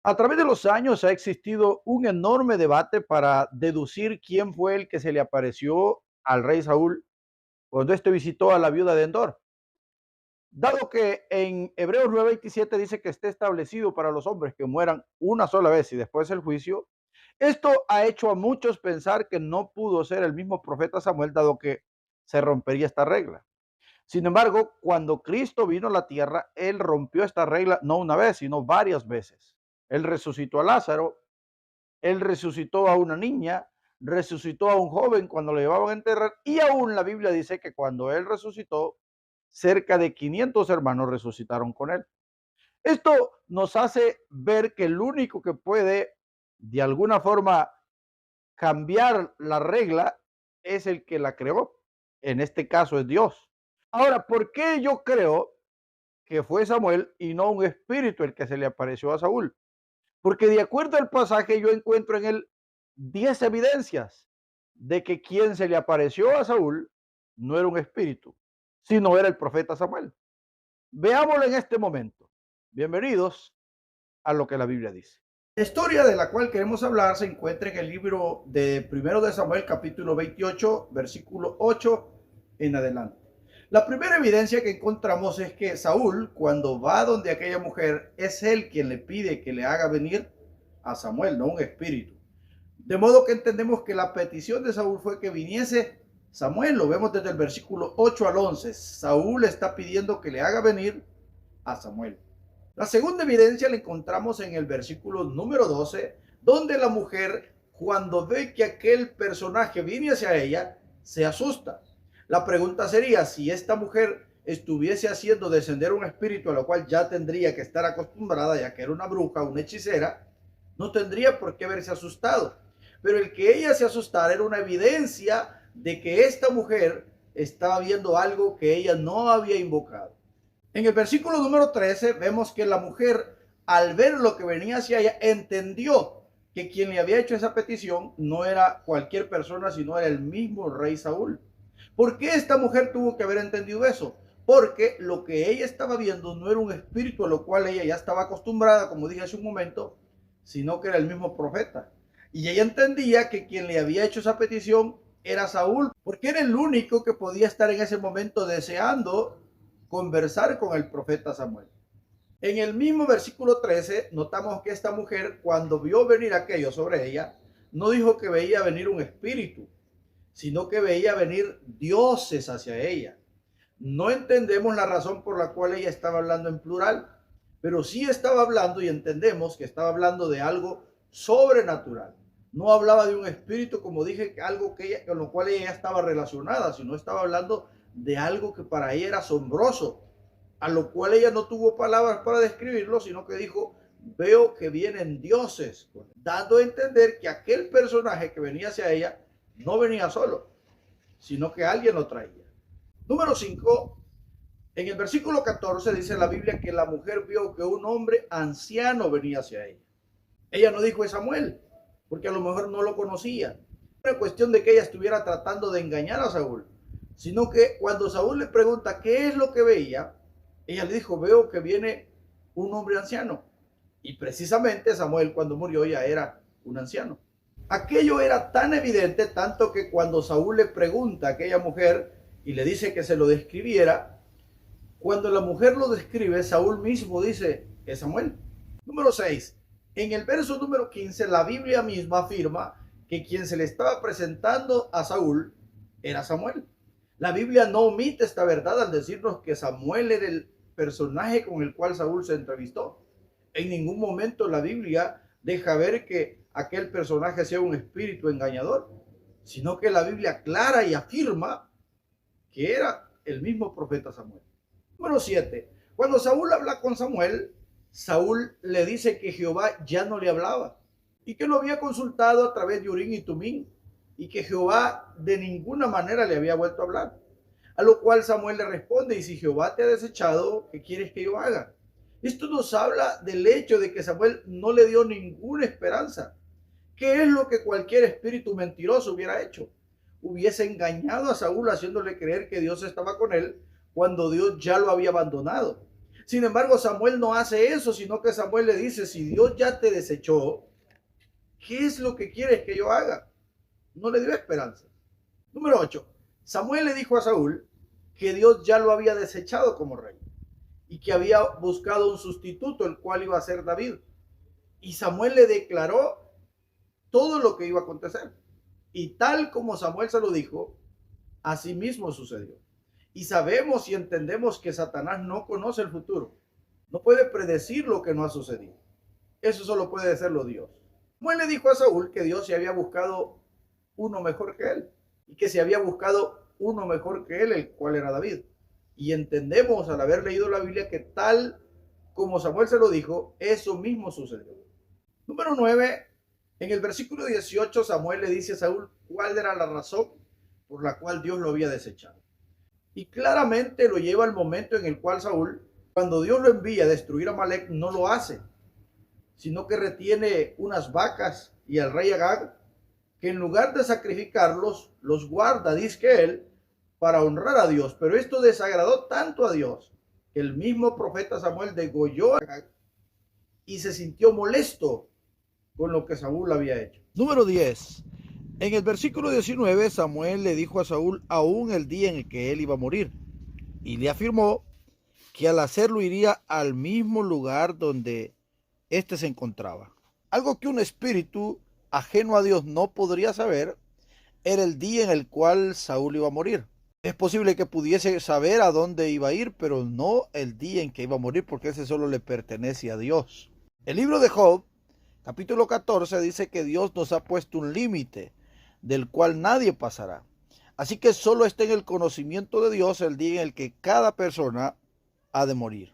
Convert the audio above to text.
A través de los años ha existido un enorme debate para deducir quién fue el que se le apareció al rey Saúl cuando éste visitó a la viuda de Endor. Dado que en Hebreos 9:27 dice que esté establecido para los hombres que mueran una sola vez y después el juicio, esto ha hecho a muchos pensar que no pudo ser el mismo profeta Samuel, dado que se rompería esta regla. Sin embargo, cuando Cristo vino a la tierra, él rompió esta regla no una vez, sino varias veces. Él resucitó a Lázaro. Él resucitó a una niña, resucitó a un joven cuando lo llevaban a enterrar y aún la Biblia dice que cuando él resucitó, cerca de 500 hermanos resucitaron con él. Esto nos hace ver que el único que puede de alguna forma cambiar la regla es el que la creó. En este caso es Dios. Ahora, ¿por qué yo creo que fue Samuel y no un espíritu el que se le apareció a Saúl? Porque de acuerdo al pasaje yo encuentro en él 10 evidencias de que quien se le apareció a Saúl no era un espíritu, sino era el profeta Samuel. Veámoslo en este momento. Bienvenidos a lo que la Biblia dice. La historia de la cual queremos hablar se encuentra en el libro de Primero de Samuel, capítulo 28, versículo 8 en adelante. La primera evidencia que encontramos es que Saúl, cuando va donde aquella mujer, es él quien le pide que le haga venir a Samuel, no un espíritu. De modo que entendemos que la petición de Saúl fue que viniese Samuel. Lo vemos desde el versículo 8 al 11. Saúl está pidiendo que le haga venir a Samuel. La segunda evidencia la encontramos en el versículo número 12, donde la mujer, cuando ve que aquel personaje viene hacia ella, se asusta. La pregunta sería, si esta mujer estuviese haciendo descender un espíritu a lo cual ya tendría que estar acostumbrada, ya que era una bruja, una hechicera, no tendría por qué haberse asustado. Pero el que ella se asustara era una evidencia de que esta mujer estaba viendo algo que ella no había invocado. En el versículo número 13 vemos que la mujer, al ver lo que venía hacia ella, entendió que quien le había hecho esa petición no era cualquier persona, sino era el mismo rey Saúl. ¿Por qué esta mujer tuvo que haber entendido eso? Porque lo que ella estaba viendo no era un espíritu a lo cual ella ya estaba acostumbrada, como dije hace un momento, sino que era el mismo profeta. Y ella entendía que quien le había hecho esa petición era Saúl, porque era el único que podía estar en ese momento deseando conversar con el profeta Samuel. En el mismo versículo 13 notamos que esta mujer, cuando vio venir aquello sobre ella, no dijo que veía venir un espíritu, sino que veía venir dioses hacia ella. No entendemos la razón por la cual ella estaba hablando en plural, pero sí estaba hablando y entendemos que estaba hablando de algo sobrenatural. No hablaba de un espíritu, como dije, algo que ella, con lo cual ella estaba relacionada, sino estaba hablando de algo que para ella era asombroso, a lo cual ella no tuvo palabras para describirlo, sino que dijo, veo que vienen dioses, dando a entender que aquel personaje que venía hacia ella no venía solo, sino que alguien lo traía. Número 5, en el versículo 14 dice la Biblia que la mujer vio que un hombre anciano venía hacia ella. Ella no dijo es Samuel, porque a lo mejor no lo conocía. No era cuestión de que ella estuviera tratando de engañar a Saúl, sino que cuando Saúl le pregunta qué es lo que veía, ella le dijo, veo que viene un hombre anciano. Y precisamente Samuel cuando murió ya era un anciano. Aquello era tan evidente, tanto que cuando Saúl le pregunta a aquella mujer y le dice que se lo describiera, cuando la mujer lo describe, Saúl mismo dice, es Samuel. Número 6. En el verso número 15, la Biblia misma afirma que quien se le estaba presentando a Saúl era Samuel. La Biblia no omite esta verdad al decirnos que Samuel era el personaje con el cual Saúl se entrevistó. En ningún momento la Biblia deja ver que aquel personaje sea un espíritu engañador, sino que la Biblia aclara y afirma que era el mismo profeta Samuel. Número 7. Cuando Saúl habla con Samuel, Saúl le dice que Jehová ya no le hablaba y que lo había consultado a través de Urim y Tumín y que Jehová de ninguna manera le había vuelto a hablar. A lo cual Samuel le responde, y si Jehová te ha desechado, ¿qué quieres que yo haga? Esto nos habla del hecho de que Samuel no le dio ninguna esperanza. ¿Qué es lo que cualquier espíritu mentiroso hubiera hecho? Hubiese engañado a Saúl haciéndole creer que Dios estaba con él cuando Dios ya lo había abandonado. Sin embargo, Samuel no hace eso, sino que Samuel le dice, si Dios ya te desechó, ¿qué es lo que quieres que yo haga? No le dio esperanza. Número 8. Samuel le dijo a Saúl que Dios ya lo había desechado como rey y que había buscado un sustituto, el cual iba a ser David. Y Samuel le declaró todo lo que iba a acontecer. Y tal como Samuel se lo dijo, así mismo sucedió. Y sabemos y entendemos que Satanás no conoce el futuro. No puede predecir lo que no ha sucedido. Eso solo puede hacerlo Dios. Samuel le dijo a Saúl que Dios se había buscado uno mejor que él y que se había buscado uno mejor que él, el cual era David. Y entendemos al haber leído la Biblia que tal como Samuel se lo dijo, eso mismo sucedió. Número 9. En el versículo 18, Samuel le dice a Saúl cuál era la razón por la cual Dios lo había desechado. Y claramente lo lleva al momento en el cual Saúl, cuando Dios lo envía a destruir a Amalek, no lo hace, sino que retiene unas vacas y al rey Agag, que en lugar de sacrificarlos, los guarda, dice él, para honrar a Dios. Pero esto desagradó tanto a Dios que el mismo profeta Samuel degolló a Agag y se sintió molesto con lo que Saúl había hecho. Número 10. En el versículo 19, Samuel le dijo a Saúl aún el día en el que él iba a morir, y le afirmó que al hacerlo iría al mismo lugar donde éste se encontraba. Algo que un espíritu ajeno a Dios no podría saber era el día en el cual Saúl iba a morir. Es posible que pudiese saber a dónde iba a ir, pero no el día en que iba a morir, porque ese solo le pertenece a Dios. El libro de Job, capítulo 14, dice que Dios nos ha puesto un límite del cual nadie pasará. Así que solo está en el conocimiento de Dios el día en el que cada persona ha de morir.